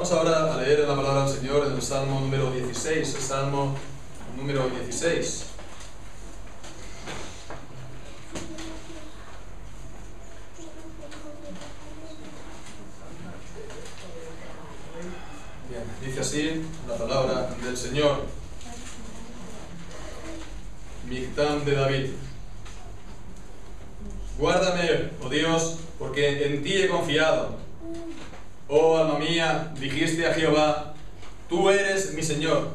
Vamos ahora a leer la palabra del Señor en el Salmo número 16, el Salmo número 16. Bien, dice así la palabra del Señor. Mictam de David. Guárdame, oh Dios, porque en ti he confiado. Oh alma mía, dijiste a Jehová, tú eres mi Señor,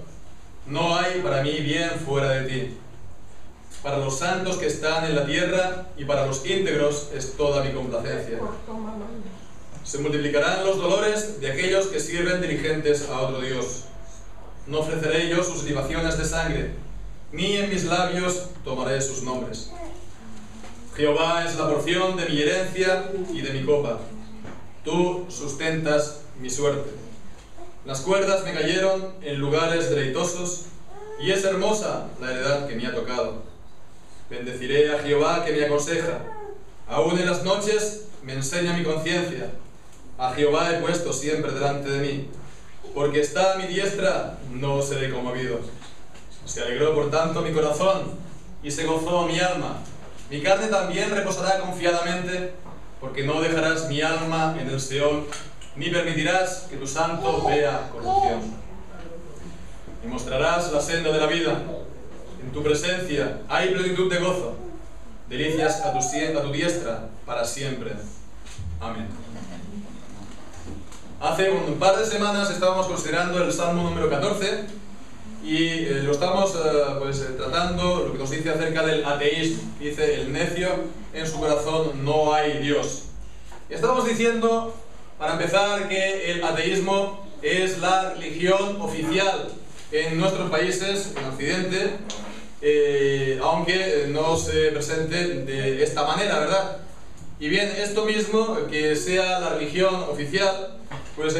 no hay para mí bien fuera de ti. Para los santos que están en la tierra y para los íntegros es toda mi complacencia. Se multiplicarán los dolores de aquellos que sirven diligentes a otro Dios. No ofreceré yo sus libaciones de sangre, ni en mis labios tomaré sus nombres. Jehová es la porción de mi herencia y de mi copa. Tú sustentas mi suerte. Las cuerdas me cayeron en lugares deleitosos, y es hermosa la heredad que me ha tocado. Bendeciré a Jehová que me aconseja. Aún en las noches me enseña mi conciencia. A Jehová he puesto siempre delante de mí. Porque está a mi diestra, no seré conmovido. Se alegró por tanto mi corazón, y se gozó mi alma. Mi carne también reposará confiadamente, porque no dejarás mi alma en el Seol, ni permitirás que tu santo vea corrupción. Y mostrarás la senda de la vida. En tu presencia hay plenitud de gozo, delicias a tu diestra para siempre. Amén. Hace un par de semanas estábamos considerando el Salmo número 14 y lo estamos tratando, lo que nos dice acerca del ateísmo. Dice, el necio en su corazón no hay Dios. Estamos diciendo, para empezar, que el ateísmo es la religión oficial en nuestros países, en Occidente, aunque no se presente de esta manera, ¿verdad? Y bien, esto mismo, que sea la religión oficial, pues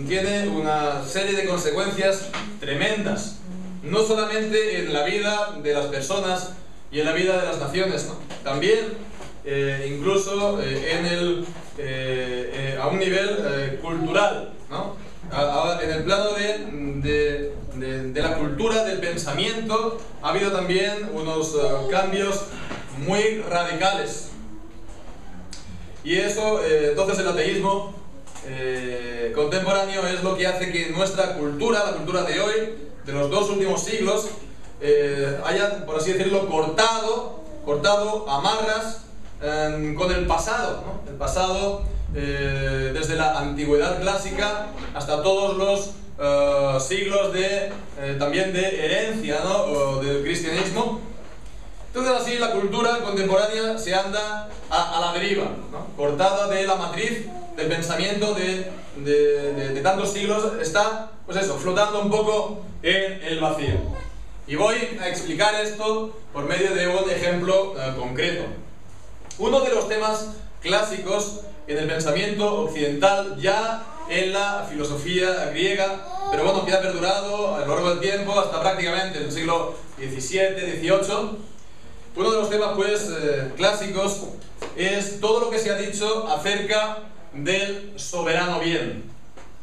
tiene una serie de consecuencias tremendas, no solamente en la vida de las personas y en la vida de las naciones, ¿no? También incluso a un nivel cultural, ¿no? En el plano de la cultura, del pensamiento, ha habido también unos cambios muy radicales. Y eso, entonces el ateísmo contemporáneo es lo que hace que nuestra cultura, la cultura de hoy, de los dos últimos siglos, haya, por así decirlo, cortado amarras con el pasado, ¿no? El pasado, desde la antigüedad clásica hasta todos los siglos también de herencia, ¿no? O del cristianismo. Entonces así la cultura contemporánea se anda a la deriva, ¿no? Cortada de la matriz del pensamiento de tantos siglos, está, pues eso, flotando un poco en el vacío. Y voy a explicar esto por medio de un ejemplo concreto. Uno de los temas clásicos en el pensamiento occidental, ya en la filosofía griega, pero bueno, que ha perdurado a lo largo del tiempo hasta prácticamente el siglo XVII, XVIII. Uno de los temas clásicos es todo lo que se ha dicho acerca del soberano bien.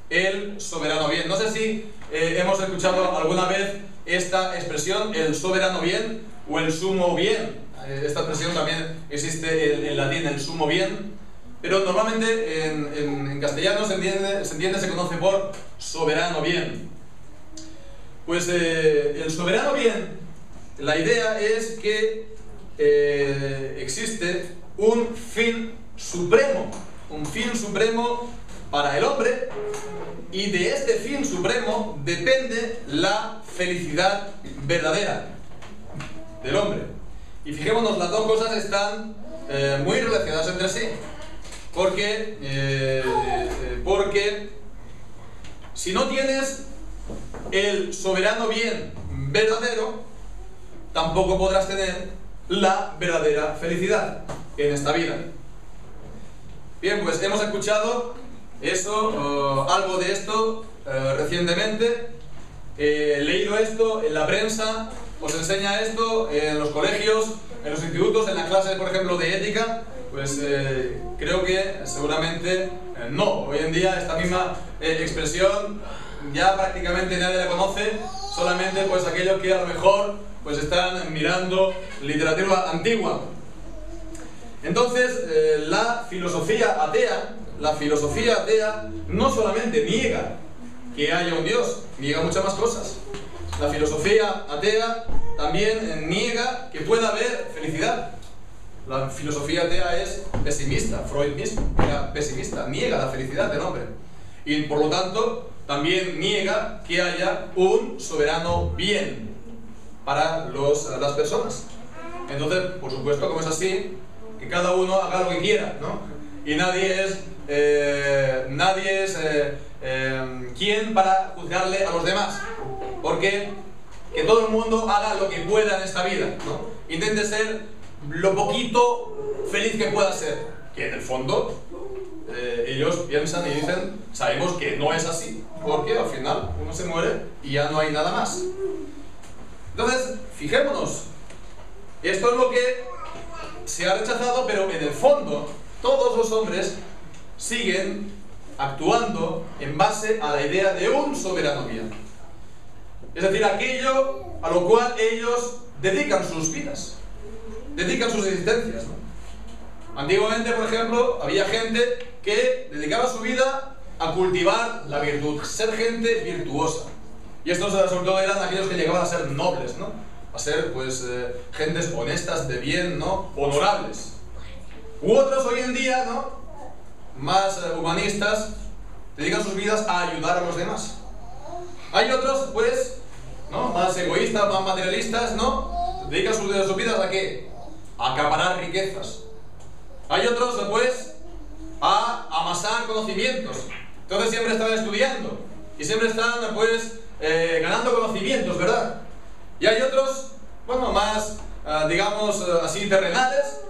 El soberano bien. No sé si hemos escuchado alguna vez esta expresión, el soberano bien o el sumo bien. Esta expresión también existe en latín, el sumo bien, pero normalmente en castellano se conoce por soberano bien. Pues el soberano bien, la idea es que existe un fin supremo para el hombre, y de este fin supremo depende la felicidad verdadera del hombre. Y fijémonos, las dos cosas están muy relacionadas entre sí, porque si no tienes el soberano bien verdadero, tampoco podrás tener la verdadera felicidad en esta vida. Bien, pues hemos escuchado eso, algo de esto recientemente. He leído esto en la prensa, os enseña esto en los colegios, en los institutos, en las clases, por ejemplo, de ética. Pues creo que seguramente no. Hoy en día esta misma expresión ya prácticamente nadie la conoce, solamente pues aquellos que a lo mejor pues están mirando literatura antigua. Entonces la filosofía atea no solamente niega que haya un Dios, niega muchas más cosas. La filosofía atea también niega que pueda haber felicidad. La filosofía atea es pesimista. Freud mismo era pesimista, niega la felicidad del hombre. Y por lo tanto, también niega que haya un soberano bien para las personas. Entonces, por supuesto, como es así, que cada uno haga lo que quiera, ¿no? Y nadie es quien para juzgarle a los demás. Porque que todo el mundo haga lo que pueda en esta vida, ¿no? Intente ser lo poquito feliz que pueda ser, que en el fondo ellos piensan y dicen, sabemos que no es así, porque al final uno se muere y ya no hay nada más. Entonces, fijémonos, esto es lo que se ha rechazado, pero en el fondo todos los hombres siguen actuando en base a la idea de un soberano bien. Es decir, aquello a lo cual ellos dedican sus vidas, dedican sus existencias, ¿no? Antiguamente, por ejemplo, había gente que dedicaba su vida a cultivar la virtud, ser gente virtuosa. Y estos sobre todo eran aquellos que llegaban a ser nobles, ¿no? A ser, pues, gentes honestas, de bien, ¿no? Honorables. U otros hoy en día, ¿no? Más humanistas, dedican sus vidas a ayudar a los demás. Hay otros, pues, ¿no? Más egoístas, más materialistas, ¿no? Dedican sus vidas ¿a qué? A acaparar riquezas. Hay otros, pues, a amasar conocimientos. Entonces siempre están estudiando y siempre están, pues, ganando conocimientos, ¿verdad? Y hay otros, bueno, más, digamos, así terrenales,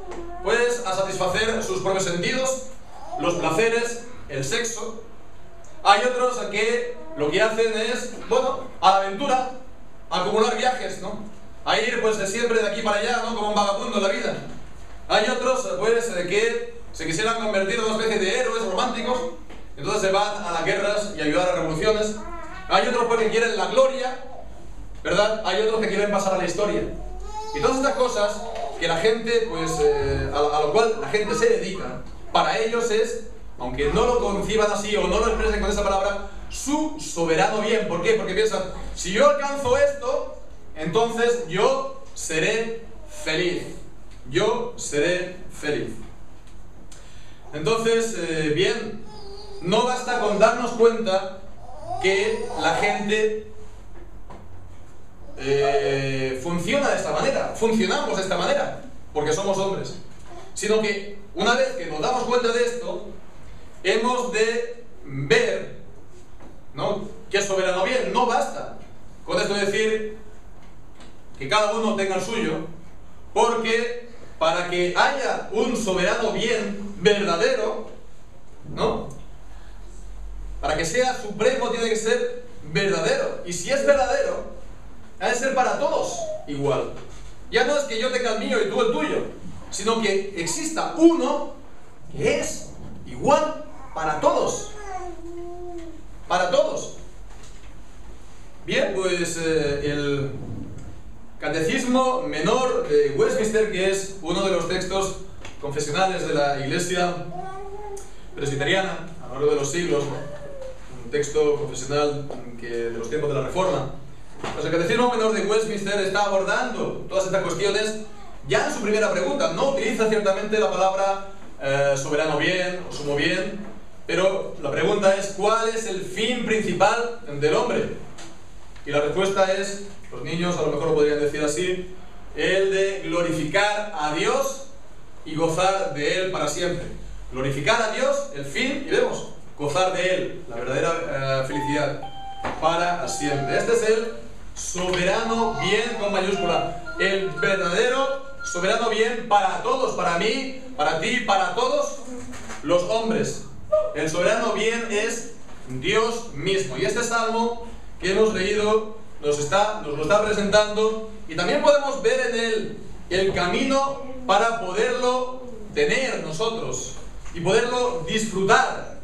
pues, a satisfacer sus propios sentidos, los placeres, el sexo. Hay otros que lo que hacen es, bueno, a la aventura, a acumular viajes, ¿no? A ir, pues, de siempre de aquí para allá, ¿no? Como un vagabundo en la vida. Hay otros, pues, que se quisieran convertir en una especie de héroes románticos, entonces se van a las guerras y ayudar a revoluciones. Hay otros, pues, que quieren la gloria, ¿verdad? Hay otros que quieren pasar a la historia. Y todas estas cosas que la gente, pues, a lo cual la gente se dedica, para ellos es, aunque no lo conciban así o no lo expresen con esa palabra, su soberano bien. ¿Por qué? Porque piensan, si yo alcanzo esto, entonces yo seré feliz. Yo seré feliz. Entonces, bien, no basta con darnos cuenta que la gente funciona de esta manera, funcionamos de esta manera, porque somos hombres, sino que una vez que nos damos cuenta de esto, hemos de ver, ¿no?, que soberano bien. No basta con esto decir que cada uno tenga el suyo, porque para que haya un soberano bien verdadero, ¿no?, para que sea supremo tiene que ser verdadero. Y si es verdadero, ha de ser para todos igual. Ya no es que yo tenga el mío y tú el tuyo, sino que exista uno que es igual para todos. Para todos. Bien, pues el Catecismo Menor de Westminster, que es uno de los textos confesionales de la Iglesia presbiteriana a lo largo de los siglos, ¿no?, un texto confesional de los tiempos de la Reforma. Pues el Catecismo Menor de Westminster está abordando todas estas cuestiones ya en su primera pregunta. No utiliza ciertamente la palabra soberano bien o sumo bien, pero la pregunta es: ¿cuál es el fin principal del hombre? Y la respuesta es, los niños a lo mejor lo podrían decir así, el de glorificar a Dios y gozar de Él para siempre. Glorificar a Dios, el fin, y vemos, gozar de Él, la verdadera felicidad para siempre. Este es el soberano bien con mayúscula, el verdadero soberano bien para todos, para mí, para ti, para todos los hombres. El soberano bien es Dios mismo. Y este salmo que hemos leído nos lo está presentando, y también podemos ver en él el camino para poderlo tener nosotros y poderlo disfrutar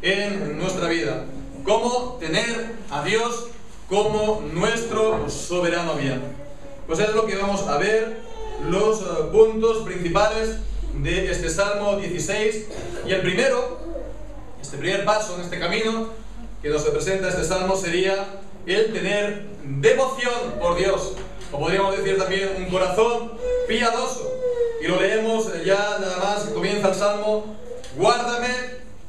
en nuestra vida. Cómo tener a Dios como nuestro soberano bien. Pues es lo que vamos a ver, los puntos principales de este Salmo 16. Y el primero, este primer paso en este camino que nos representa este Salmo, sería el tener devoción por Dios, o podríamos decir también un corazón piadoso. Y lo leemos ya nada más, comienza el Salmo: guárdame,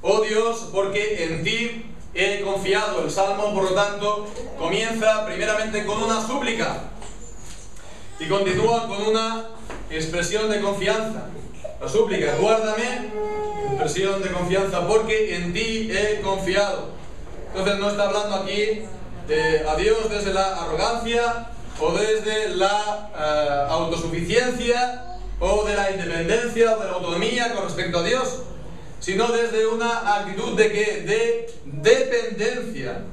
oh Dios, porque en ti he confiado. El Salmo, por lo tanto, comienza primeramente con una súplica y continúa con una expresión de confianza. La súplica: guárdame, expresión de confianza, porque en ti he confiado. Entonces no está hablando aquí a Dios desde la arrogancia o desde la autosuficiencia o de la independencia o de la autonomía con respecto a Dios, sino desde una actitud de ¿qué? De dependencia.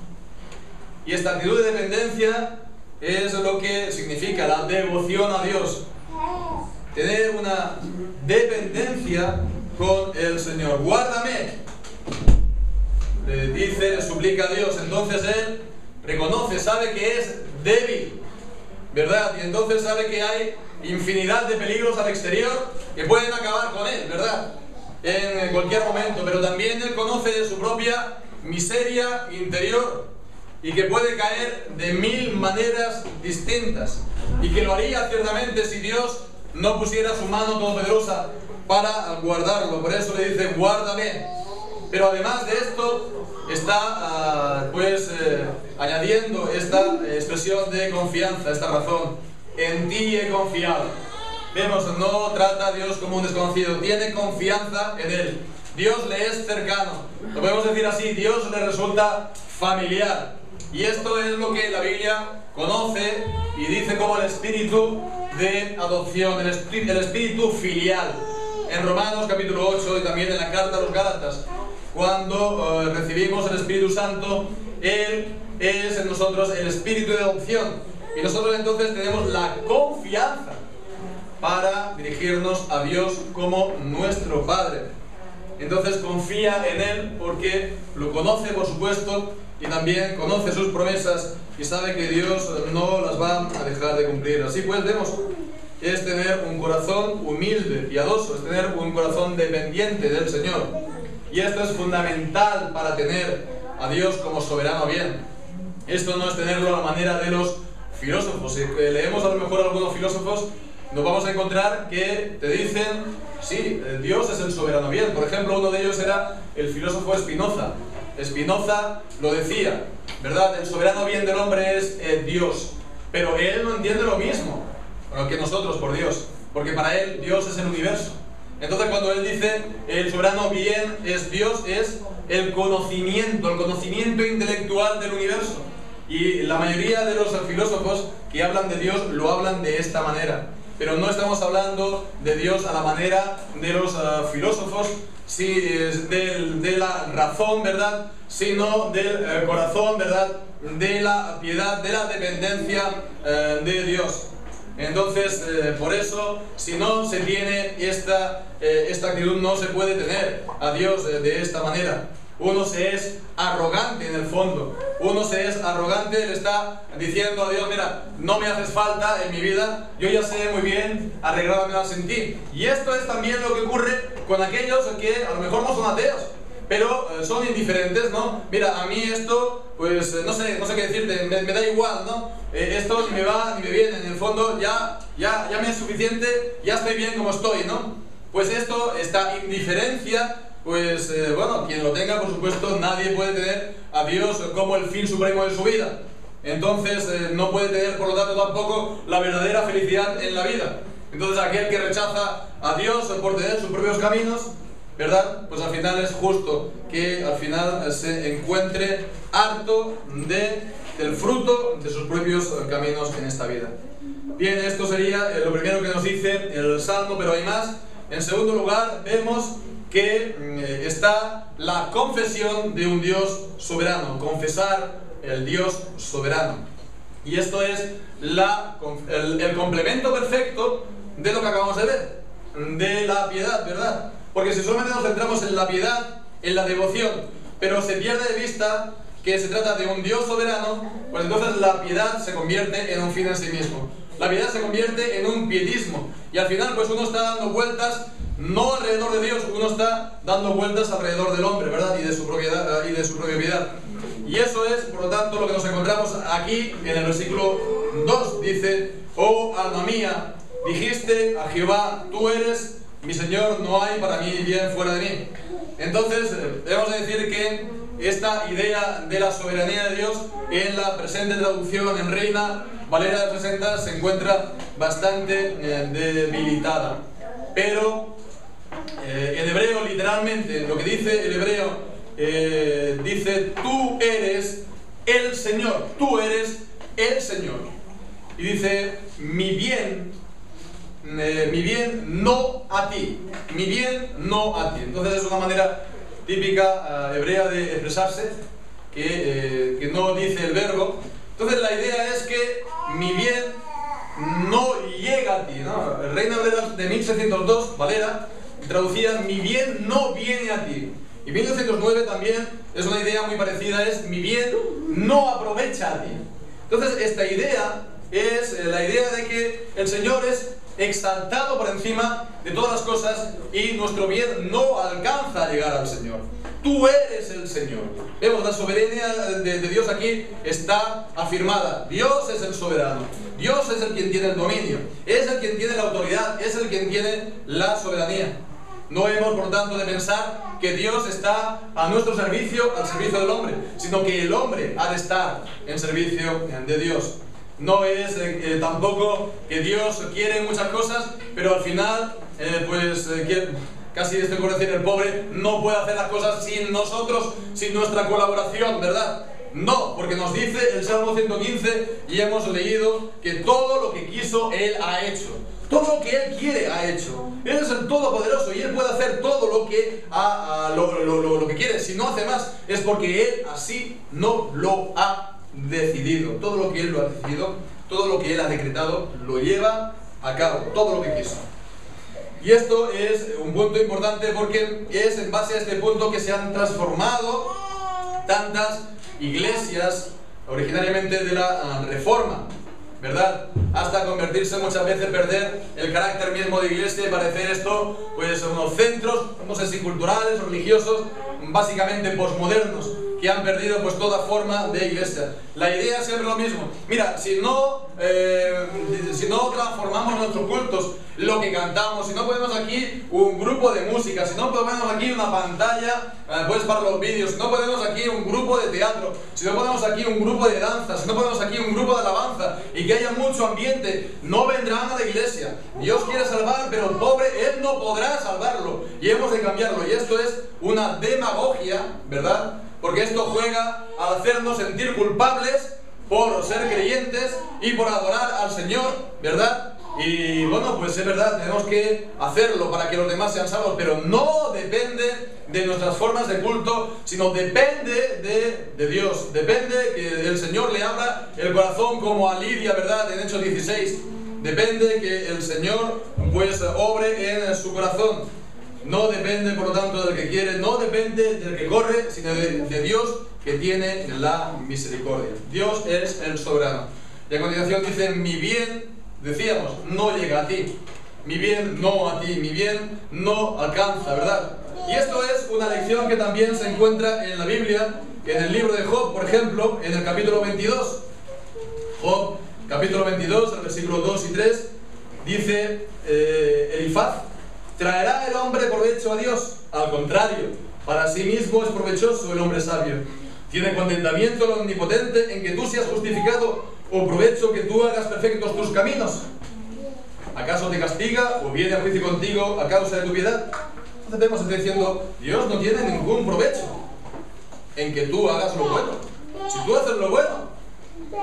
Y esta actitud de dependencia es lo que significa la devoción a Dios. Tener una dependencia con el Señor. Guárdame, le dice, le suplica a Dios. Entonces él reconoce, sabe que es débil, ¿verdad? Y entonces sabe que hay infinidad de peligros al exterior que pueden acabar con él, ¿verdad? En cualquier momento. Pero también él conoce de su propia miseria interior y que puede caer de mil maneras distintas, y que lo haría ciertamente si Dios no pusiera su mano todopoderosa para guardarlo. Por eso le dice: guárdame. Pero además de esto está añadiendo esta expresión de confianza, esta razón: en ti he confiado. Vemos, no trata a Dios como un desconocido, tiene confianza en Él. Dios le es cercano, lo podemos decir así, Dios le resulta familiar. Y esto es lo que la Biblia conoce y dice como el espíritu de adopción, el espíritu filial. En Romanos capítulo 8 y también en la carta a los Gálatas, cuando recibimos el Espíritu Santo, Él es en nosotros el espíritu de adopción. Y nosotros entonces tenemos la confianza para dirigirnos a Dios como nuestro Padre. Entonces confía en Él porque lo conoce, por supuesto, y también conoce sus promesas y sabe que Dios no las va a dejar de cumplir. Así pues vemos, es tener un corazón humilde, piadoso, es tener un corazón dependiente del Señor. Y esto es fundamental para tener a Dios como soberano bien. Esto no es tenerlo a la manera de los filósofos. Si leemos a lo mejor a algunos filósofos, nos vamos a encontrar que te dicen: sí, Dios es el soberano bien. Por ejemplo, uno de ellos era el filósofo Spinoza. Spinoza lo decía, ¿verdad? El soberano bien del hombre es Dios. Pero él no entiende lo mismo que nosotros por Dios, porque para él Dios es el universo. Entonces cuando él dice el soberano bien es Dios, es el conocimiento intelectual del universo. Y la mayoría de los filósofos que hablan de Dios lo hablan de esta manera. Pero no estamos hablando de Dios a la manera de los filósofos, de la razón, ¿verdad? Sino del corazón, ¿verdad? De la piedad, de la dependencia de Dios. Entonces, por eso, si no se tiene esta actitud, no se puede tener a Dios de esta manera. Uno se es arrogante en el fondo. Uno se es arrogante, le está diciendo a Dios: mira, no me haces falta en mi vida, yo ya sé muy bien arreglármela sin ti. Y esto es también lo que ocurre con aquellos que a lo mejor no son ateos, pero son indiferentes, ¿no? Mira, a mí esto, pues no sé qué decirte, me da igual, ¿no? Esto ni me va ni me viene, en el fondo ya me es suficiente, ya estoy bien como estoy, ¿no? Pues esta indiferencia, pues bueno, quien lo tenga, por supuesto, nadie puede tener a Dios como el fin supremo de su vida. Entonces no puede tener, por lo tanto, tampoco la verdadera felicidad en la vida. Entonces aquel que rechaza a Dios por tener sus propios caminos, ¿verdad? Pues al final es justo que al final se encuentre harto del fruto de sus propios caminos en esta vida. Bien, esto sería lo primero que nos dice el Salmo, pero hay más. En segundo lugar, vemos que está la confesión de un Dios soberano, confesar el Dios soberano. Y esto es el complemento perfecto de lo que acabamos de ver. de la piedad, ¿verdad? Porque si solamente nos centramos en la piedad, en la devoción, pero se pierde de vista que se trata de un Dios soberano, pues entonces la piedad se convierte en un fin en sí mismo. La piedad se convierte en un piedismo. Y al final pues uno está dando vueltas no alrededor de Dios, uno está dando vueltas alrededor del hombre, ¿verdad? Y de su propia piedad. Y eso es, por lo tanto, lo que nos encontramos aquí en el versículo 2. Dice: oh alma mía, dijiste a Jehová, tú eres mi Señor, no hay para mí bien fuera de mí. Entonces, debemos decir que esta idea de la soberanía de Dios en la presente traducción en Reina Valera de 60 se encuentra bastante debilitada. Pero en hebreo, literalmente, lo que dice el hebreo, dice: tú eres el Señor, tú eres el Señor. Y dice: mi bien no a ti, mi bien no a ti. Entonces es una manera típica hebrea de expresarse que no dice el verbo. Entonces la idea es que mi bien no llega a ti, ¿no? Reina Valera de 1602, Valera, traducía: mi bien no viene a ti. Y 1909 también es una idea muy parecida, es: mi bien no aprovecha a ti. Entonces esta idea es la idea de que el Señor es exaltado por encima de todas las cosas y nuestro bien no alcanza a llegar al Señor. Tú eres el Señor. Vemos, la soberanía de Dios aquí está afirmada. Dios es el soberano. Dios es el quien tiene el dominio. Es el quien tiene la autoridad. Es el quien tiene la soberanía. No hemos, por tanto, de pensar que Dios está a nuestro servicio, al servicio del hombre, sino que el hombre ha de estar en servicio de Dios. No es tampoco que Dios quiere muchas cosas, pero al final, casi estoy por decir, el pobre no puede hacer las cosas sin nosotros, sin nuestra colaboración, ¿verdad? No, porque nos dice el Salmo 115 y hemos leído que todo lo que quiso Él ha hecho. Todo lo que Él quiere ha hecho. Él es el Todopoderoso y Él puede hacer todo lo que, lo que quiere. Si no hace más, es porque Él así no lo ha decidido. Todo lo que Él lo ha decidido, todo lo que Él ha decretado, lo lleva a cabo. Todo lo que quiso. Y esto es un punto importante porque es en base a este punto que se han transformado tantas iglesias originariamente de la Reforma, ¿verdad? Hasta convertirse muchas veces, perder el carácter mismo de iglesia y parecer esto, pues, unos centros, no sé si culturales, religiosos, básicamente posmodernos, que han perdido pues toda forma de iglesia. La idea es siempre lo mismo. Mira, si no transformamos nuestros cultos, lo que cantamos, si no ponemos aquí un grupo de música, si no ponemos aquí una pantalla pues para los vídeos, si no ponemos aquí un grupo de teatro, si no ponemos aquí un grupo de danza, si no ponemos aquí un grupo de alabanza y que haya mucho ambiente, no vendrán a la iglesia. Dios quiere salvar, pero el pobre, Él no podrá salvarlo y hemos de cambiarlo. Y esto es una demagogia, ¿verdad? Porque esto juega a hacernos sentir culpables por ser creyentes y por adorar al Señor, ¿verdad? Y bueno, pues es verdad, tenemos que hacerlo para que los demás sean salvos, pero no depende de nuestras formas de culto, sino depende de Dios. Depende que el Señor le abra el corazón como a Lidia, ¿verdad? En Hechos 16. Depende que el Señor pues obre en su corazón. No depende, por lo tanto, del que quiere, no depende del que corre, sino de Dios que tiene la misericordia. Dios es el soberano. Y a continuación dice: mi bien, decíamos, no llega a ti. Mi bien no a ti, mi bien no alcanza, ¿verdad? Y esto es una lección que también se encuentra en la Biblia, en el libro de Job, por ejemplo, en el capítulo 22. Job, capítulo 22, el versículo 2 y 3, dice Elifaz: ¿traerá el hombre provecho a Dios? Al contrario, para sí mismo es provechoso el hombre sabio. ¿Tiene contentamiento el omnipotente en que tú seas justificado, o provecho que tú hagas perfectos tus caminos? ¿Acaso te castiga o viene a juicio contigo a causa de tu piedad? Entonces vemos, está diciendo, Dios no tiene ningún provecho en que tú hagas lo bueno. Si tú haces lo bueno,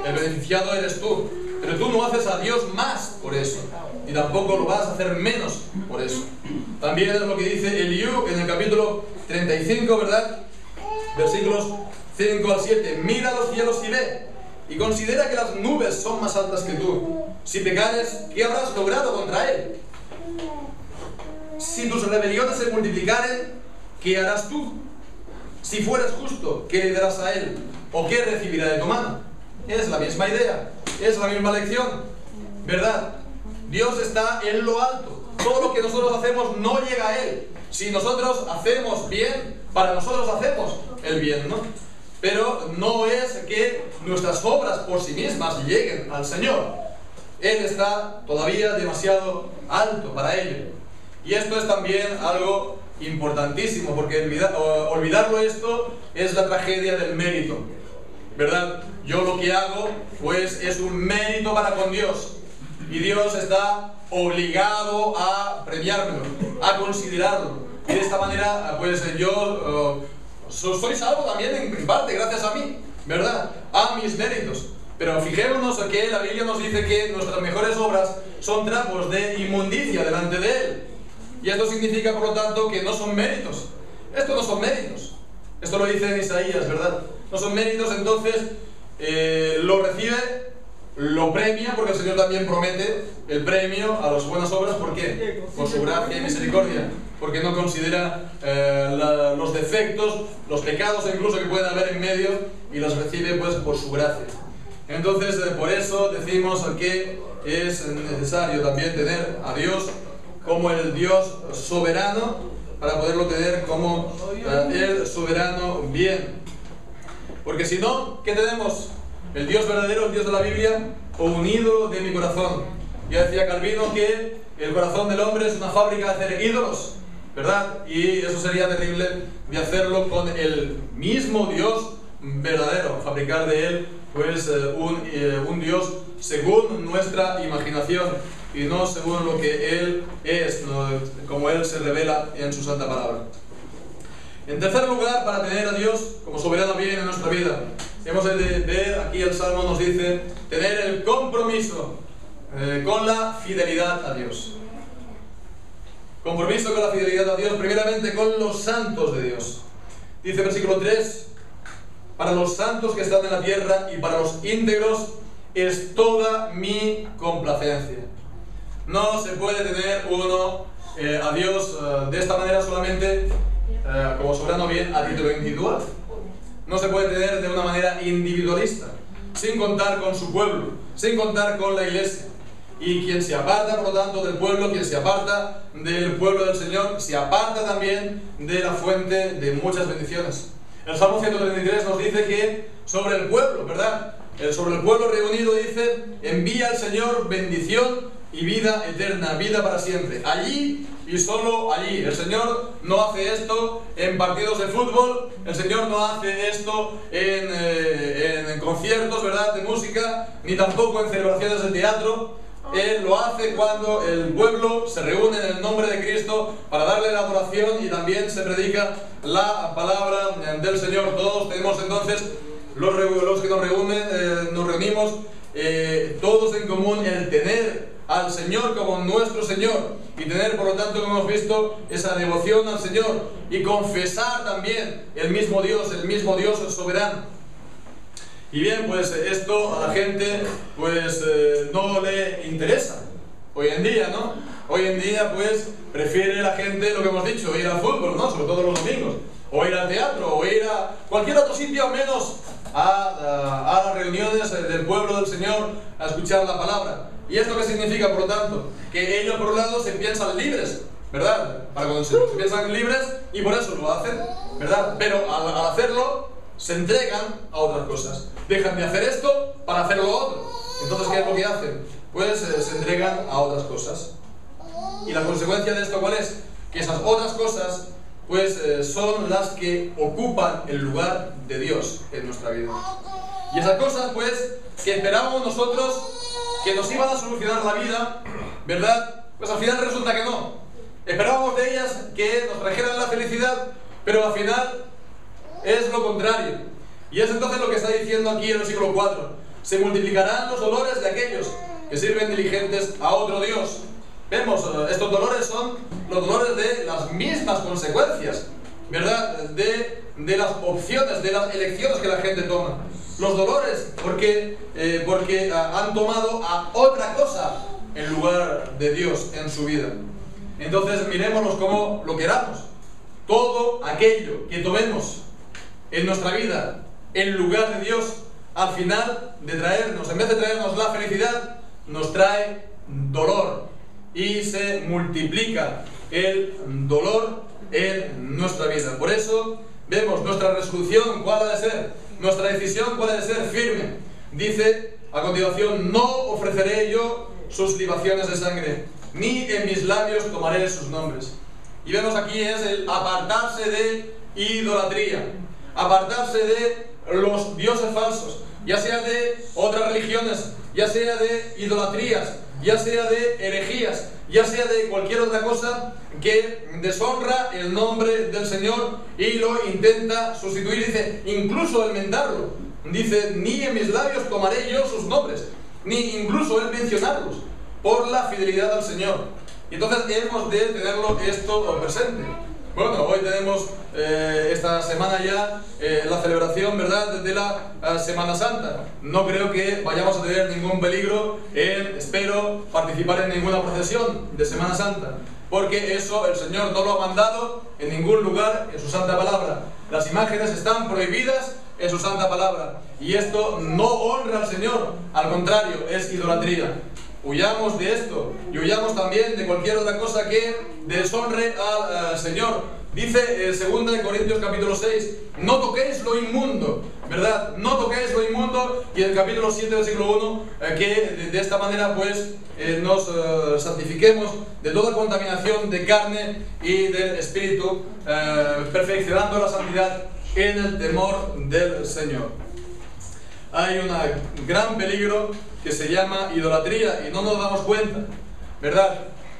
el beneficiado eres tú. Pero tú no haces a Dios más por eso, y tampoco lo vas a hacer menos por eso. También es lo que dice Eliú en el capítulo 35, ¿verdad? Versículos 5 al 7. Mira los cielos y ve, y considera que las nubes son más altas que tú. Si pecares, ¿qué habrás logrado contra él? Si tus rebeliones se multiplicaren, ¿qué harás tú? Si fueres justo, ¿qué le darás a él? ¿O qué recibirá de tu mano? Es la misma idea, es la misma lección, ¿verdad? Dios está en lo alto. Todo lo que nosotros hacemos no llega a él. Si nosotros hacemos bien, para nosotros hacemos el bien, ¿no? Pero no es que nuestras obras por sí mismas lleguen al Señor. Él está todavía demasiado alto para ello. Y esto es también algo importantísimo, porque olvidarlo esto es la tragedia del mérito, ¿verdad? Yo lo que hago, pues, es un mérito para con Dios. Y Dios está obligado a premiármelo, a considerarlo. Y de esta manera, pues yo soy salvo también en parte gracias a mí, ¿verdad? A mis méritos. Pero fijémonos que la Biblia nos dice que nuestras mejores obras son trapos de inmundicia delante de Él. Y esto significa, por lo tanto, que no son méritos. Esto no son méritos. Esto lo dice en Isaías, ¿verdad? No son méritos, entonces lo recibe, lo premia, porque el Señor también promete el premio a las buenas obras. ¿Por qué? Por su gracia y misericordia. Porque no considera los defectos, los pecados incluso que pueden haber en medio, y los recibe, pues, por su gracia. Entonces, por eso decimos que es necesario también tener a Dios como el Dios soberano, para poderlo tener como el soberano bien. Porque si no, ¿qué tenemos? El Dios verdadero, el Dios de la Biblia, o un ídolo de mi corazón. Ya decía Calvino que el corazón del hombre es una fábrica de hacer ídolos, ¿verdad? Y eso sería terrible de hacerlo con el mismo Dios verdadero, fabricar de él, pues, un Dios según nuestra imaginación y no según lo que Él es, como Él se revela en su santa palabra. En tercer lugar, para tener a Dios como soberano bien en nuestra vida, hemos de ver, aquí el Salmo nos dice, tener el compromiso con la fidelidad a Dios. Compromiso con la fidelidad a Dios, primeramente con los santos de Dios. Dice versículo 3, para los santos que están en la tierra y para los íntegros es toda mi complacencia. No se puede tener uno a Dios de esta manera solamente como soberano bien a título individual. No se puede tener de una manera individualista, sin contar con su pueblo, sin contar con la iglesia. Y quien se aparta, por lo tanto, del pueblo, quien se aparta del pueblo del Señor, se aparta también de la fuente de muchas bendiciones. El Salmo 133 nos dice que sobre el pueblo, ¿verdad? Sobre el pueblo reunido dice, envía al Señor bendición y vida eterna, vida para siempre. Allí y solo allí. El Señor no hace esto en partidos de fútbol, el Señor no hace esto en conciertos, ¿verdad?, de música, ni tampoco en celebraciones de teatro. Él lo hace cuando el pueblo se reúne en el nombre de Cristo para darle la adoración y también se predica la palabra del Señor. Todos tenemos entonces, los que nos reunimos, todos en común el tener al Señor como nuestro Señor y tener, por lo tanto, como hemos visto, esa devoción al Señor y confesar también el mismo Dios soberano. Y bien, pues esto a la gente pues no le interesa hoy en día, ¿no? Hoy en día pues prefiere la gente, lo que hemos dicho, ir al fútbol, ¿no? Sobre todo los domingos, o ir al teatro, o ir a cualquier otro sitio menos a las reuniones del pueblo del Señor a escuchar la palabra. ¿Y esto qué significa, por lo tanto? Que ellos, por un lado, se piensan libres, ¿verdad? Para cuando se piensan libres y por eso lo hacen, ¿verdad? Pero al hacerlo, se entregan a otras cosas. Dejan de hacer esto para hacer lo otro. Entonces, ¿qué es lo que hacen? Pues se entregan a otras cosas. Y la consecuencia de esto, ¿cuál es? Que esas otras cosas, pues son las que ocupan el lugar de Dios en nuestra vida. Y esas cosas, pues, que esperábamos nosotros que nos iban a solucionar la vida, ¿verdad? Pues al final resulta que no. Esperábamos de ellas que nos trajeran la felicidad, pero al final es lo contrario. Y es entonces lo que está diciendo aquí en el versículo 4. Se multiplicarán los dolores de aquellos que sirven diligentes a otro Dios. Vemos, estos dolores son los dolores de las mismas consecuencias, ¿verdad? De las opciones, de las elecciones que la gente toma. Los dolores porque han tomado a otra cosa en lugar de Dios en su vida. entonces miremoslos como lo queramos. Todo aquello que tomemos en nuestra vida en lugar de Dios, al final de traernos, en vez de traernos la felicidad, nos trae dolor y se multiplica el dolor en nuestra vida. Por eso vemos nuestra resolución cuál ha de ser, nuestra decisión cuál ha de ser firme. Dice a continuación: no ofreceré yo sus libaciones de sangre, ni en mis labios tomaré sus nombres. Y vemos aquí es el apartarse de idolatría, apartarse de los dioses falsos, ya sea de otras religiones, ya sea de idolatrías, ya sea de herejías, ya sea de cualquier otra cosa que deshonra el nombre del Señor y lo intenta sustituir. Dice, incluso enmendarlo. Dice, ni en mis labios tomaré yo sus nombres, ni incluso el mencionarlos, por la fidelidad al Señor. Y entonces hemos de tenerlo esto presente. Bueno, hoy tenemos esta semana ya la celebración, ¿verdad?, de la Semana Santa. No creo que vayamos a tener ningún peligro en, espero, participar en ninguna procesión de Semana Santa, porque eso el Señor no lo ha mandado en ningún lugar en su santa palabra. Las imágenes están prohibidas en su santa palabra, y esto no honra al Señor, al contrario, es idolatría. Huyamos de esto y huyamos también de cualquier otra cosa que deshonre al Señor. Dice 2 Corintios capítulo 6, no toquéis lo inmundo, ¿verdad? No toquéis lo inmundo. Y en el capítulo 7 versículo 1, que de esta manera pues nos santifiquemos de toda contaminación de carne y del espíritu, perfeccionando la santidad en el temor del Señor. Hay un gran peligro que se llama idolatría y no nos damos cuenta, ¿verdad?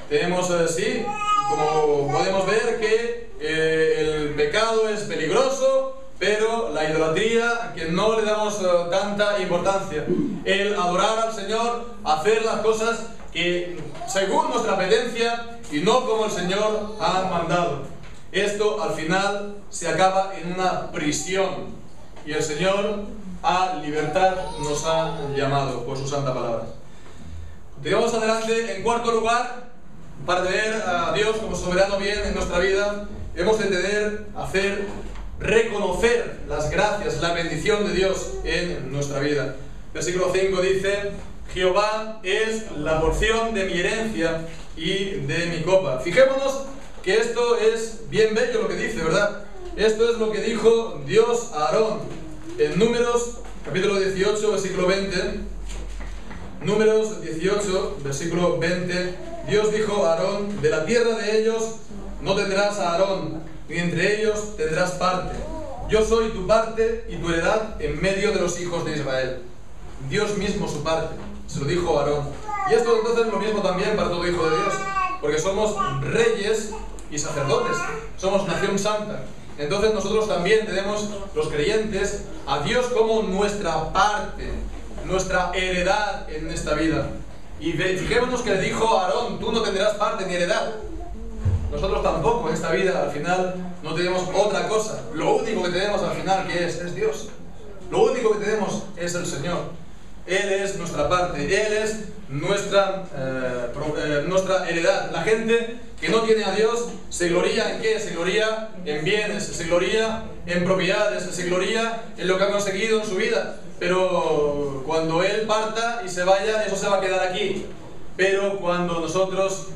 Tenemos, sí, como podemos ver, que el pecado es peligroso, pero la idolatría, que no le damos tanta importancia. El adorar al Señor, hacer las cosas que según nuestra apetencia y no como el Señor ha mandado. Esto al final se acaba en una prisión, y el Señor a libertad nos ha llamado por su santa palabra. Continuamos adelante. En cuarto lugar, para tener a Dios como soberano bien en nuestra vida, hemos de tener, reconocer las gracias, la bendición de Dios en nuestra vida. Versículo 5 dice: Jehová es la porción de mi herencia y de mi copa. Fijémonos que esto es bien bello lo que dice, ¿verdad? Esto es lo que dijo Dios a Aarón. En Números, capítulo 18, versículo 20, Números 18, versículo 20, Dios dijo a Aarón: de la tierra de ellos no tendrás a Aarón, ni entre ellos tendrás parte. Yo soy tu parte y tu heredad en medio de los hijos de Israel. Dios mismo su parte, se lo dijo a Aarón. Y esto entonces es lo mismo también para todo hijo de Dios, porque somos reyes y sacerdotes, somos nación santa. Entonces nosotros también tenemos, los creyentes, a Dios como nuestra parte, nuestra heredad en esta vida. Y fijémonos que le dijo a Aarón: tú no tendrás parte ni heredad. Nosotros tampoco en esta vida, al final, no tenemos otra cosa. Lo único que tenemos al final, ¿qué es? Es Dios. Lo único que tenemos es el Señor. Él es nuestra parte, Él es nuestra heredad. La gente que no tiene a Dios se gloría en ¿qué? Se gloría en bienes, se gloría en propiedades, se gloría en lo que ha conseguido en su vida. Pero cuando Él parta y se vaya, eso se va a quedar aquí. Pero cuando nosotros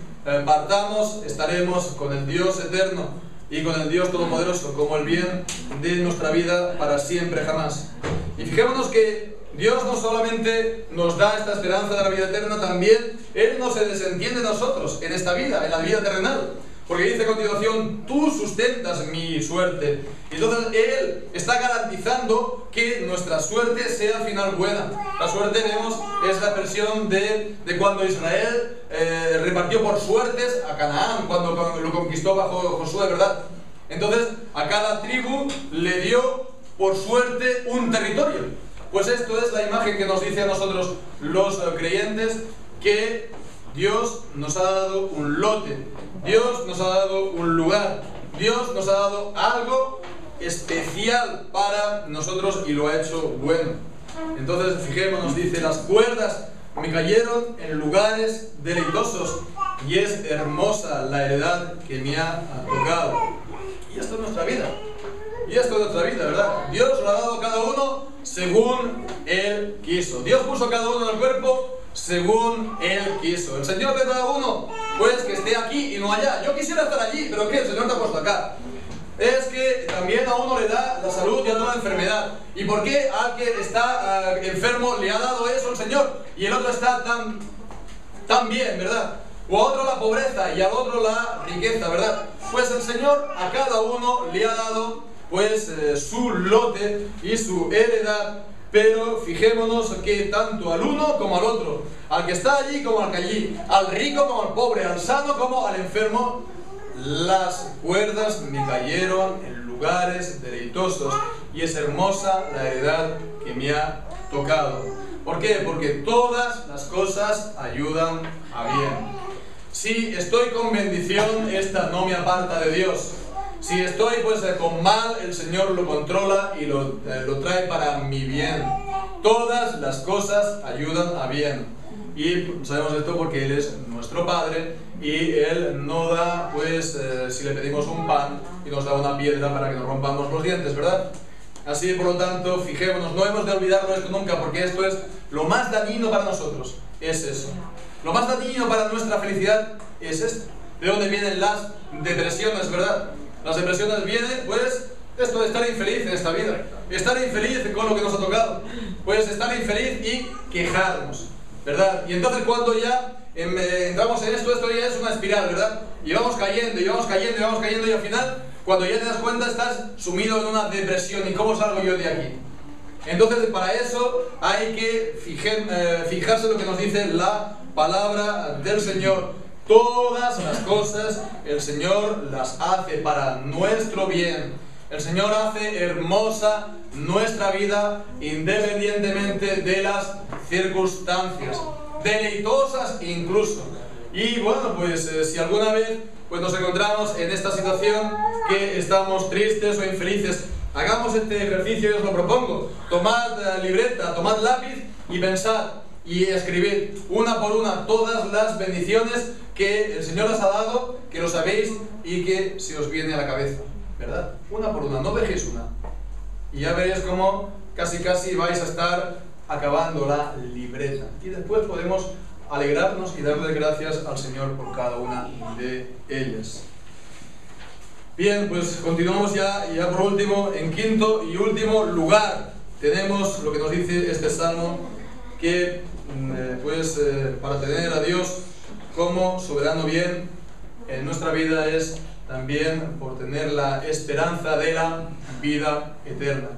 partamos, estaremos con el Dios eterno y con el Dios todopoderoso, como el bien de nuestra vida para siempre, jamás. Y fijémonos que Dios no solamente nos da esta esperanza de la vida eterna, también Él no se desentiende de nosotros en esta vida, en la vida terrenal. Porque dice a continuación: tú sustentas mi suerte. Y entonces Él está garantizando que nuestra suerte sea al final buena. La suerte, vemos, es la expresión de cuando Israel repartió por suertes a Canaán, cuando lo conquistó bajo Josué, ¿verdad? Entonces a cada tribu le dio por suerte un territorio. Pues esto es la imagen que nos dice a nosotros los creyentes, que Dios nos ha dado un lote, Dios nos ha dado un lugar, Dios nos ha dado algo especial para nosotros y lo ha hecho bueno. Entonces fijémonos, dice: las cuerdas me cayeron en lugares deleitosos y es hermosa la heredad que me ha tocado. Y esto es nuestra vida. Y esto es nuestra vida, ¿verdad? Dios lo ha dado a cada uno según Él quiso. Dios puso a cada uno en el cuerpo según Él quiso. El Señor de cada uno, pues que esté aquí y no allá. Yo quisiera estar allí, pero ¿qué? El Señor te ha puesto acá. Es que también a uno le da la salud y a otra la enfermedad. ¿Y por qué al que está enfermo le ha dado eso el Señor y el otro está tan bien, ¿verdad? O a otro la pobreza y al otro la riqueza, ¿verdad? Pues el Señor a cada uno le ha dado pues su lote y su heredad, pero fijémonos que tanto al uno como al otro, al que está allí como al que allí, al rico como al pobre, al sano como al enfermo, las cuerdas me cayeron en lugares deleitosos y es hermosa la heredad que me ha tocado. ¿Por qué? Porque todas las cosas ayudan a bien. Si estoy con bendición, esta no me aparta de Dios. Si estoy pues con mal, el Señor lo controla y lo trae para mi bien. Todas las cosas ayudan a bien. Y sabemos esto porque Él es nuestro Padre y Él no da, pues, si le pedimos un pan y nos da una piedra para que nos rompamos los dientes, ¿verdad? Así, por lo tanto, fijémonos, no hemos de olvidarlo esto nunca, porque esto es lo más dañino para nosotros, es eso. Lo más dañino para nuestra felicidad es esto. ¿De dónde vienen las depresiones, verdad? Las depresiones vienen, pues, esto de estar infeliz en esta vida. Estar infeliz con lo que nos ha tocado. Pues estar infeliz y quejarnos, ¿verdad? Y entonces cuando ya entramos en esto ya es una espiral, ¿verdad? Y vamos cayendo, y vamos cayendo, y vamos cayendo, y al final, cuando ya te das cuenta, estás sumido en una depresión. ¿Y cómo salgo yo de aquí? Entonces, para eso hay que fijarse en lo que nos dice la palabra del Señor. Todas las cosas el Señor las hace para nuestro bien. El Señor hace hermosa nuestra vida independientemente de las circunstancias, deleitosas incluso. Y bueno, pues si alguna vez pues nos encontramos en esta situación que estamos tristes o infelices, hagamos este ejercicio y os lo propongo. Tomad libreta, tomad lápiz y pensad y escribid una por una todas las bendiciones que el Señor os ha dado, que lo sabéis y que se os viene a la cabeza, ¿verdad? Una por una, no dejéis una. Y ya veréis cómo casi vais a estar acabando la libreta. Y después podemos alegrarnos y darle gracias al Señor por cada una de ellas. Bien, pues continuamos ya por último, en quinto y último lugar, tenemos lo que nos dice este salmo, que para tener a Dios como soberano bien en nuestra vida es también por tener la esperanza de la vida eterna.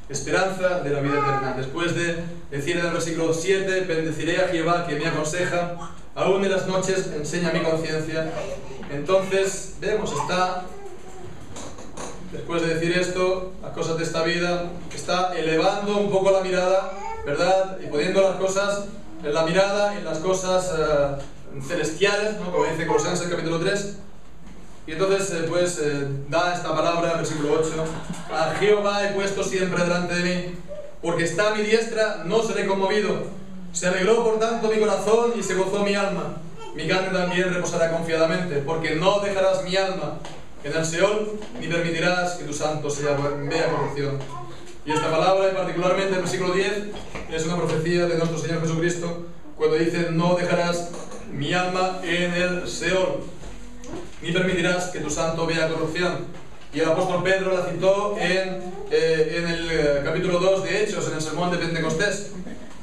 Esperanza de la vida eterna. Después de decir en el versículo 7, bendeciré a Jehová que me aconseja, aún en las noches enseña mi conciencia. Entonces, vemos, después de decir esto, las cosas de esta vida, está elevando un poco la mirada, ¿verdad? Y poniendo las cosas en la mirada, en las cosas celestiales, ¿no? Como dice Colosenses capítulo 3. Y entonces, da esta palabra, versículo 8, a Jehová he puesto siempre delante de mí, porque está a mi diestra, no seré conmovido. Se alegró por tanto mi corazón y se gozó mi alma. Mi carne también reposará confiadamente, porque no dejarás mi alma en el Seol, ni permitirás que tu santo vea corrupción. Y esta palabra, y particularmente el versículo 10, es una profecía de nuestro Señor Jesucristo, cuando dice, no dejarás mi alma en el Seol, ni permitirás que tu santo vea corrupción. Y el apóstol Pedro la citó en el capítulo 2 de Hechos, en el sermón de Pentecostés.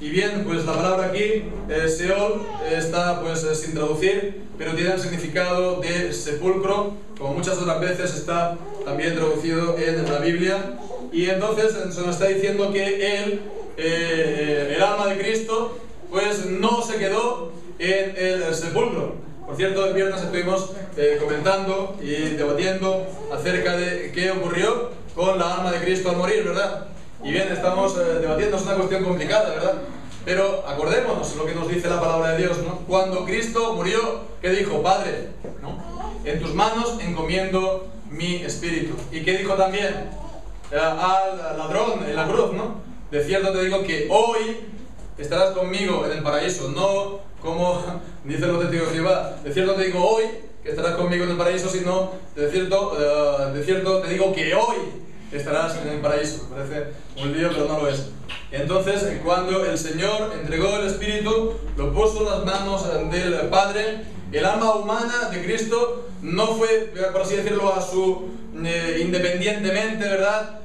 Y bien, pues la palabra aquí, Seol, está sin traducir, pero tiene el significado de sepulcro, como muchas otras veces está también traducido en la Biblia. Y entonces se nos está diciendo que el alma de Cristo, pues no se quedó en el sepulcro. Por cierto, el viernes estuvimos comentando y debatiendo acerca de qué ocurrió con la alma de Cristo al morir, ¿verdad? Y bien, estamos debatiendo, es una cuestión complicada, ¿verdad? Pero acordémonos lo que nos dice la palabra de Dios, ¿no? Cuando Cristo murió, ¿qué dijo? Padre, ¿no? En tus manos encomiendo mi espíritu. ¿Y qué dijo también al ladrón en la cruz, ¿no? De cierto te digo que hoy estarás conmigo en el paraíso, no como dicen los testigos de Jehová, de cierto te digo hoy que estarás conmigo en el paraíso, sino de cierto te digo que hoy estarás en el paraíso. Me parece un lío, pero no lo es. Entonces, cuando el Señor entregó el Espíritu, lo puso en las manos del Padre, el alma humana de Cristo no fue, por así decirlo, a su independientemente, ¿verdad?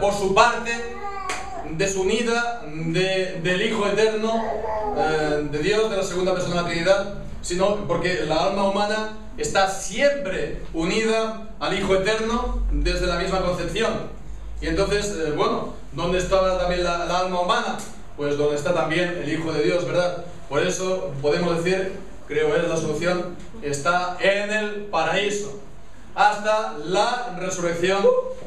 Por su parte, desunida del Hijo Eterno, de Dios, de la segunda persona de la Trinidad, sino porque la alma humana está siempre unida al Hijo Eterno desde la misma concepción. Y entonces, bueno, ¿dónde estaba también la alma humana? Pues donde está también el Hijo de Dios, ¿verdad? Por eso podemos decir, creo es la solución, está en el paraíso, hasta la resurrección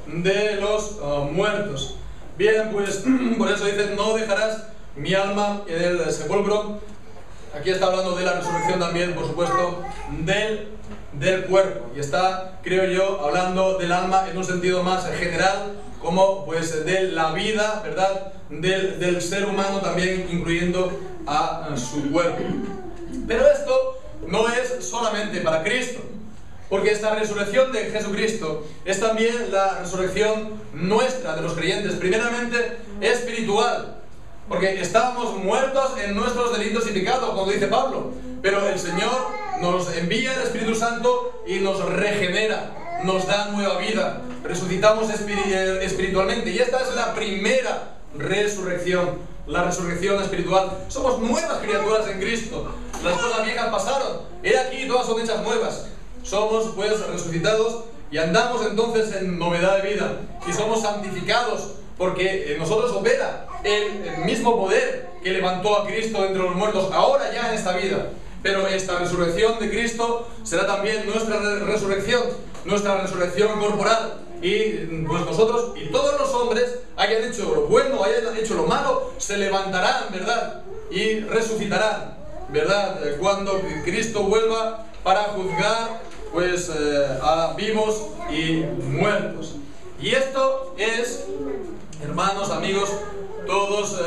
de los muertos. Bien, pues por eso dice, no dejarás mi alma en el sepulcro. Aquí está hablando de la resurrección también, por supuesto, del cuerpo. Y está, creo yo, hablando del alma en un sentido más general, como pues de la vida, ¿verdad? Del ser humano también, incluyendo a su cuerpo. Pero esto no es solamente para Cristo, porque esta resurrección de Jesucristo es también la resurrección nuestra, de los creyentes, primeramente espiritual, porque estábamos muertos en nuestros delitos y pecados, como dice Pablo, pero el Señor nos envía el Espíritu Santo y nos regenera, nos da nueva vida, resucitamos espiritualmente, y esta es la primera resurrección, la resurrección espiritual. Somos nuevas criaturas en Cristo, las cosas viejas pasaron, he aquí todas son hechas nuevas. Somos pues resucitados y andamos entonces en novedad de vida, y somos santificados porque en nosotros opera el mismo poder que levantó a Cristo entre los muertos ahora ya en esta vida. Pero esta resurrección de Cristo será también nuestra resurrección corporal, y pues nosotros y todos los hombres, hayan hecho lo bueno, hayan hecho lo malo, se levantarán, ¿verdad? Y resucitarán, ¿verdad? Cuando Cristo vuelva para juzgar pues a vivos y muertos. Y esto es, hermanos, amigos, todos,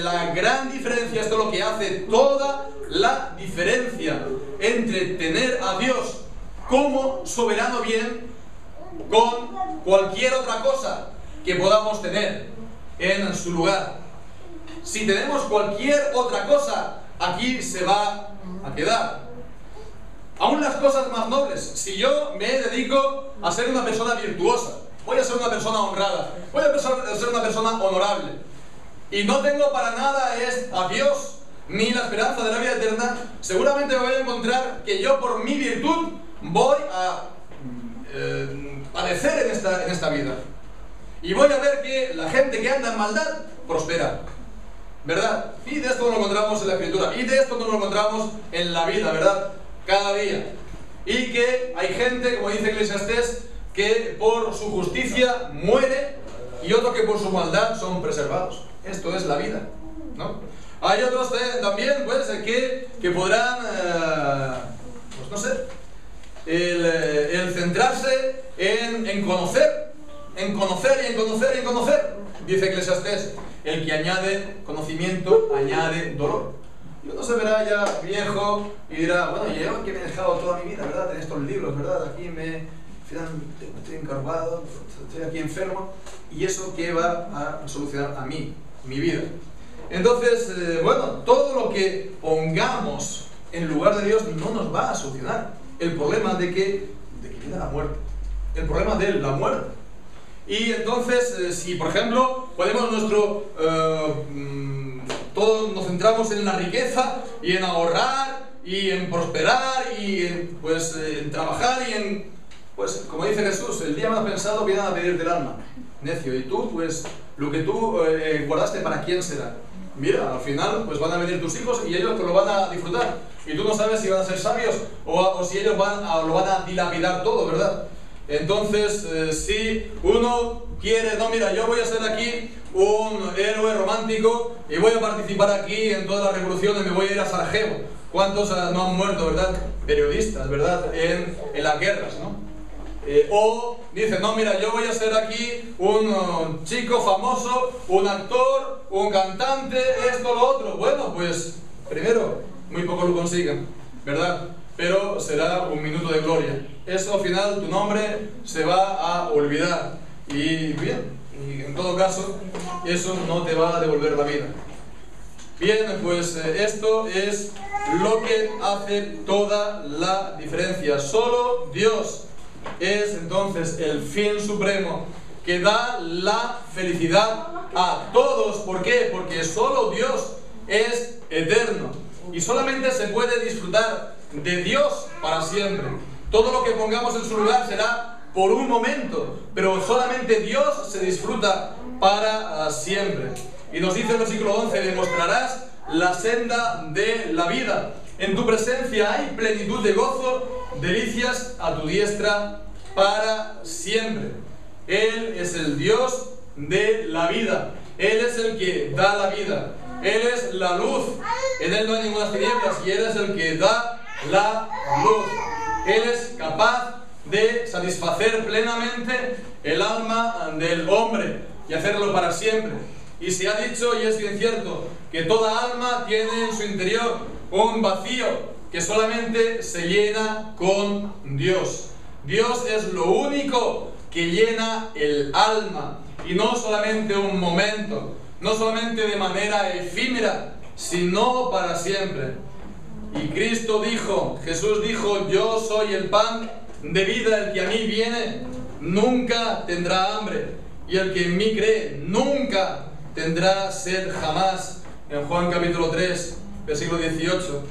la gran diferencia, esto es lo que hace toda la diferencia entre tener a Dios como soberano bien con cualquier otra cosa que podamos tener en su lugar. Si tenemos cualquier otra cosa, aquí se va a quedar. Aún las cosas más nobles, si yo me dedico a ser una persona virtuosa, voy a ser una persona honrada, voy a ser una persona honorable, y no tengo para nada a Dios ni la esperanza de la vida eterna, seguramente me voy a encontrar que yo por mi virtud voy a padecer en esta vida, y voy a ver que la gente que anda en maldad prospera, ¿verdad? Y de esto nos lo encontramos en la Escritura, y de esto nos lo encontramos en la vida, ¿verdad? Cada día. Y que hay gente, como dice Eclesiastés, que por su justicia muere, y otros que por su maldad son preservados. Esto es la vida, ¿no? Hay otros también, pues, que podrán, pues no sé, el centrarse en conocer, y en conocer. Dice Eclesiastés, el que añade conocimiento, añade dolor. Y uno se verá ya viejo y dirá, bueno, yo que me he dejado toda mi vida, ¿verdad? En estos libros, ¿verdad? Aquí estoy encorvado, estoy aquí enfermo, y eso que va a solucionar a mí, mi vida. Entonces, bueno, todo lo que pongamos en lugar de Dios no nos va a solucionar el problema de que viene la muerte, el problema de la muerte. Y entonces, si por ejemplo ponemos todos nos centramos en la riqueza y en ahorrar y en prosperar y en, pues, en trabajar y en, pues como dice Jesús, el día más pensado vienen a pedirte el alma, necio, y tú pues lo que tú guardaste, ¿para quién será? Mira, al final pues van a venir tus hijos y ellos te lo van a disfrutar, y tú no sabes si van a ser sabios o si ellos lo van a dilapidar todo, ¿verdad? Entonces, si uno quiere, no, mira, yo voy a ser aquí un héroe romántico y voy a participar aquí en todas las revoluciones, me voy a ir a Sarajevo. ¿Cuántos no han muerto, verdad? Periodistas, ¿verdad? En las guerras, ¿no? O dice, no, mira, yo voy a ser aquí un chico famoso, un actor, un cantante, esto, lo otro. Bueno, pues primero, muy pocos lo consiguen, ¿verdad? Pero será un minuto de gloria. Eso al final tu nombre se va a olvidar. Y bien, y en todo caso, eso no te va a devolver la vida. Bien, pues esto es lo que hace toda la diferencia. Solo Dios es entonces el fin supremo que da la felicidad a todos. ¿Por qué? Porque solo Dios es eterno y solamente se puede disfrutar de Dios para siempre. Todo lo que pongamos en su lugar será por un momento, pero solamente Dios se disfruta para siempre. Y nos dice el versículo 11, demostrarás la senda de la vida. En tu presencia hay plenitud de gozo, delicias a tu diestra para siempre. Él es el Dios de la vida. Él es el que da la vida. Él es la luz. En Él no hay ninguna tinieblas y Él es el que da la luz. Él es capaz de satisfacer plenamente el alma del hombre y hacerlo para siempre. Y se ha dicho, y es bien cierto, que toda alma tiene en su interior un vacío que solamente se llena con Dios. Dios es lo único que llena el alma, y no solamente un momento, no solamente de manera efímera, sino para siempre. Y Cristo dijo, Jesús dijo, yo soy el pan de vida, el que a mí viene nunca tendrá hambre, y el que en mí cree nunca tendrá sed jamás, en Juan capítulo 3, versículo 18.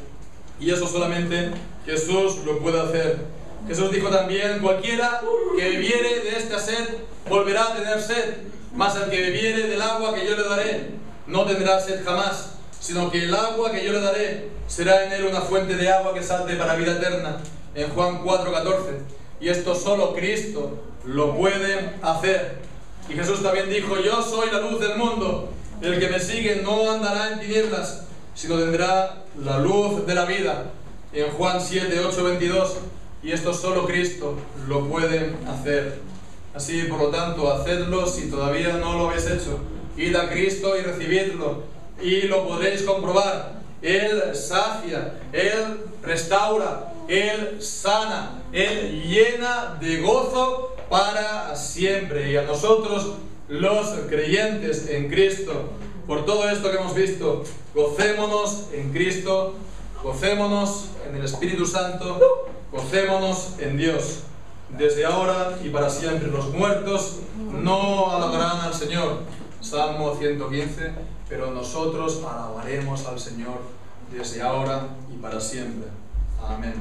Y eso solamente Jesús lo puede hacer. Jesús dijo también, cualquiera que bebiere de esta sed volverá a tener sed, mas el que bebiere del agua que yo le daré no tendrá sed jamás, sino que el agua que yo le daré será en él una fuente de agua que salte para vida eterna, en Juan 4:14. Y esto solo Cristo lo puede hacer. Y Jesús también dijo, yo soy la luz del mundo, el que me sigue no andará en tinieblas, sino tendrá la luz de la vida, en Juan 7:8-22. Y esto solo Cristo lo puede hacer. Así, por lo tanto, hacedlo si todavía no lo habéis hecho. Id a Cristo y recibidlo, y lo podréis comprobar. Él sacia, Él restaura, Él sana, Él llena de gozo para siempre. Y a nosotros, los creyentes en Cristo, por todo esto que hemos visto, gocémonos en Cristo, gocémonos en el Espíritu Santo, gocémonos en Dios, desde ahora y para siempre. Los muertos no alabarán al Señor, Salmo 115, pero nosotros alabaremos al Señor desde ahora y para siempre. Amén.